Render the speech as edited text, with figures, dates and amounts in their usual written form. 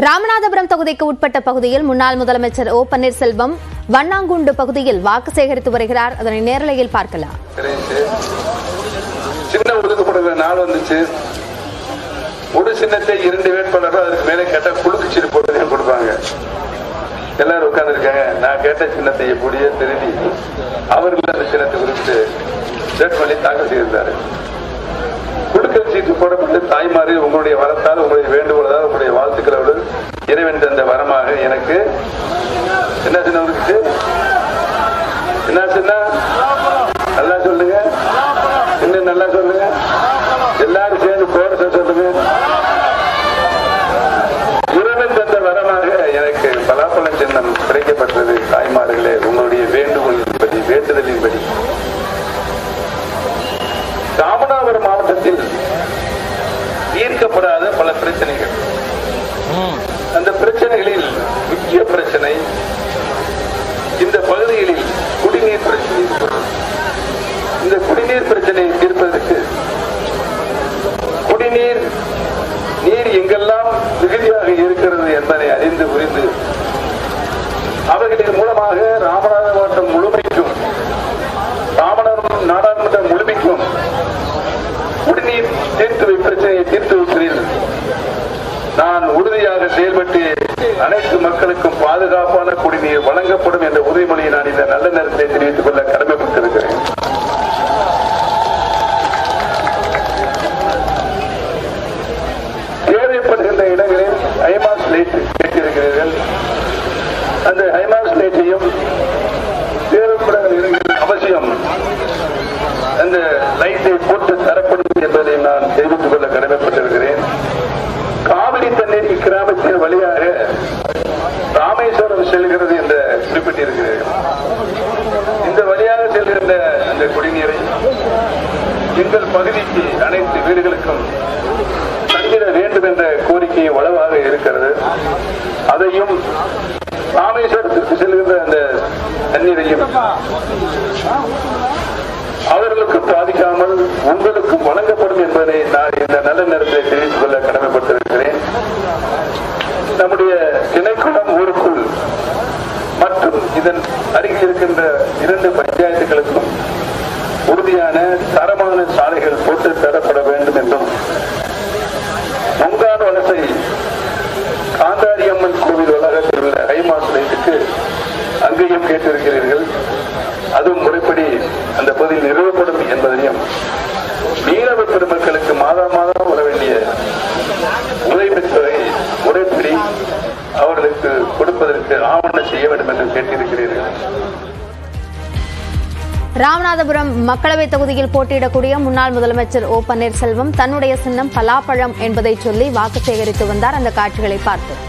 ராமநாதபுரம் தொகுதிக்கு உட்பட்ட பகுதியில் முன்னாள் முதலமைச்சர் ஓ பன்னீர்செல்வம் வண்ணாங்குண்டு பகுதியில் வாக்கு சேகரித்து வருகிறார். அதனை நேரலையில் பார்க்கலாம். சின்ன ஒதுக்கப்படுகிற நாள் வந்துச்சு. ஒரு சின்னத்தை 2 வேட்பாளர்கள் அதுக்கு மேலே கேட்ட குழுக்கு சீட்டு போட்டு கொடுப்பாங்க. எல்லாரும் உட்கார்ந்து இருக்காங்க. நான் கேட்ட சின்னத்தை எப்படியே தெரிவி அவர்கள் அந்த சின்னத்தை குறித்து வேட்பாளரை தாக்கல் செய்திருந்தாரு. குழுக்கள் சீட்டு போடப்பட்டு தாய்மாரி உங்களுடைய வரத்தால், உங்களுடைய வேண்டுகோளால், உங்களுடைய வாழ்த்துக்களோடு இறைவன் தந்த வரமாக எனக்கு என்ன சின்னம் இருக்கு? என்ன சின்னம்? நல்லா சொல்லுங்க, இன்னும் நல்லா சொல்லுங்க, எல்லாரும் சேர்ந்து போட சொல்லுங்க. இறைவன் தந்த வரமாக எனக்கு பலாப்பழம் சின்னம் கிடைக்கப்பட்டது. தாய்மார்களே, உங்களுடைய வேண்டுகோளின்படி, வேண்டுதலின்படி ராமநாதபுரம் மாவட்டத்தில் தீர்க்கப்படாத பல பிரச்சனைகள், அந்த பிரச்சனைகளில் முக்கிய பிரச்சனை இந்த பகுதிகளில் குடிநீர் பிரச்சனை. இந்த குடிநீர் பிரச்சனையை தீர்ப்பதற்கு குடிநீர் நீர் எங்கெல்லாம் மிகுதியாக இருக்கிறது என்பதை அறிந்து புரிந்து அவர்களின் மூலமாக ராமநாதபுரம் மாவட்டம் முழுமைக்கும், ராமநாதபுரம் நாடாளுமன்றம் முழுமைக்கும் குடிநீர் தீர்த்து பிரச்சனையை தீர்த்து வைப்பதில் நான் உறுதியாக செயல்பட்டு அனைத்து மக்களுக்கும் பாதுகாப்பான குடிநீர் வழங்கப்படும் என்ற உறுதிமொழியை நான் இந்த நல்ல நேரத்தை தெரிவித்துக் கொள்ள கடமைப்பட்டிருக்கிறேன். தேவைப்படுகின்ற இடங்களில் ஹைமாஸ் லைட் கேட்டிருக்கிறீர்கள். அந்த ஹைமாஸ் லைட்டையும் தேவைப்படுகிற இடங்களில் அவசியம் அந்த லைட்டை போட்டு தரப்படும் என்பதை நான் தெரிவித்துக் கொள்ள கடமைப்பட்டிருக்கிறேன். காவிரி தண்ணீர் இக்கிராமத்தின் வழியாக ராமேஸ்வரம் செல்கிறது என்று குறிப்பிட்டிருக்கிறேன். இந்த வழியாக செல்கின்ற அந்த குடிநீரை எங்கள் பகுதிக்கு அனைத்து வீடுகளுக்கும் தந்திட வேண்டும் என்ற கோரிக்கை வலுவாக இருக்கிறது. அதையும் ராமேஸ்வரத்திற்கு செல்கின்ற அந்த தண்ணீரையும் அவர்களுக்கு பாதிக்காமல் உங்களுக்கும் வழங்கப்படும் என்பதை நான் இந்த நல்ல நேரத்தை தெரிவித்துக் கொள்ள கடமைப்பட்டிருக்கிறேன். நம்முடைய திணைக்குளம் ஊருக்குள் மற்றும் இதன் அருகில் இருக்கின்ற 2 பஞ்சாயத்துகளுக்கும் உறுதியான தரமான சாலைகள் போட்டு தரப்பட வேண்டும் என்றும், முங்கான் வலசை காந்தாரியம்மன் கோவில் வளாகத்தில் உள்ள ஹைமாஸ் லைட்டுக்கு அங்கேயும் கேட்டிருக்கிறீர்கள். அதுவும் முறைப்படி அந்த பகுதியில் நிறுவப்படும் என்பதையும், மீனவ பெருமக்களுக்கு மாதம் வர வேண்டிய உதவித் தொகை முறைப்படி அவர்களுக்கு கொடுப்பதற்கு ஆவணம் செய்ய வேண்டும் என்று கேட்டிருக்கிறீர்கள். ராமநாதபுரம் மக்களவைத் தொகுதியில் போட்டியிடக்கூடிய முன்னாள் முதலமைச்சர் ஓ பன்னீர்செல்வம் தன்னுடைய சின்னம் பலாப்பழம் என்பதை சொல்லி வாக்கு சேகரித்து வந்தார். அந்த காட்சிகளை பார்த்தோம்.